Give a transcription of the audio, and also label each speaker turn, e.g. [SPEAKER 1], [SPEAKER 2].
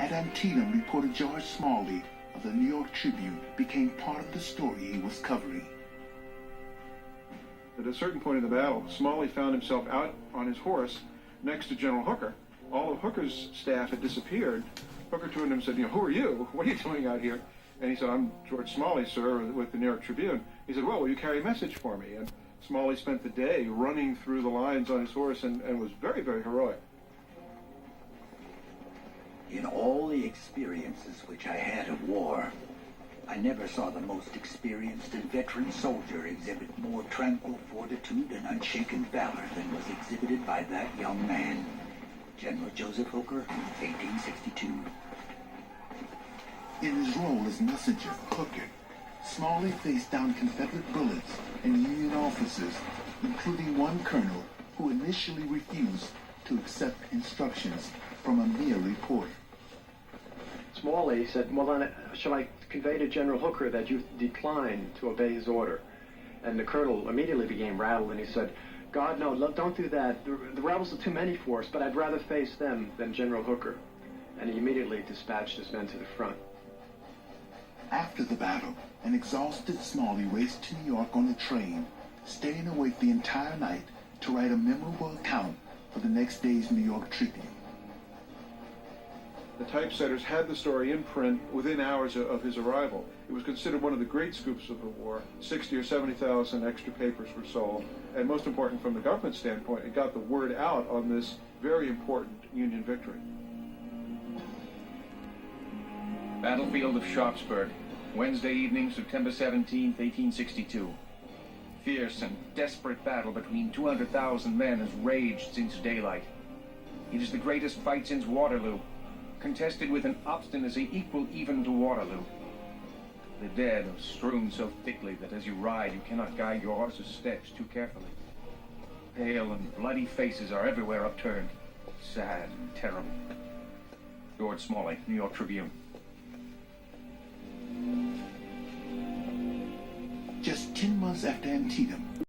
[SPEAKER 1] At Antietam, reporter George Smalley of the New York Tribune became part of the story he was covering.
[SPEAKER 2] At a certain point in the battle, Smalley found himself out on his horse next to General Hooker. All of Hooker's staff had disappeared. Hooker turned to him and said, who are you? What are you doing out here? And he said, I'm George Smalley, sir, with the New York Tribune. He said, well, will you carry a message for me? And Smalley spent the day running through the lines on his horse and was very, very heroic.
[SPEAKER 3] In all the experiences which I had of war, I never saw the most experienced and veteran soldier exhibit more tranquil fortitude and unshaken valor than was exhibited by that young man, General Joseph Hooker, 1862.
[SPEAKER 1] In his role as messenger for Hooker, Smalley faced down Confederate bullets and Union officers, including one colonel who initially refused to accept instructions from a mere reporter.
[SPEAKER 4] Smalley said, well then, shall I convey to General Hooker that you declined to obey his order? And the colonel immediately became rattled and he said, God, no, don't do that. The rebels are too many for us, but I'd rather face them than General Hooker. And he immediately dispatched his men to the front.
[SPEAKER 1] After the battle, an exhausted Smalley raced to New York on a train, staying awake the entire night to write a memorable account for the next day's New York Tribune.
[SPEAKER 2] The typesetters had the story in print within hours of his arrival. It was considered one of the great scoops of the war. 60 or 70,000 extra papers were sold. And most important from the government standpoint, it got the word out on this very important Union victory.
[SPEAKER 5] Battlefield of Sharpsburg, Wednesday evening, September 17, 1862. Fierce and desperate battle between 200,000 men has raged since daylight. It is the greatest fight since Waterloo, contested with an obstinacy equal even to Waterloo. The dead are strewn so thickly that as you ride you cannot guide your horse's steps too carefully. Pale and bloody faces are everywhere upturned, sad and terrible. George Smalley, New York Tribune.
[SPEAKER 1] Just 10 months after Antietam,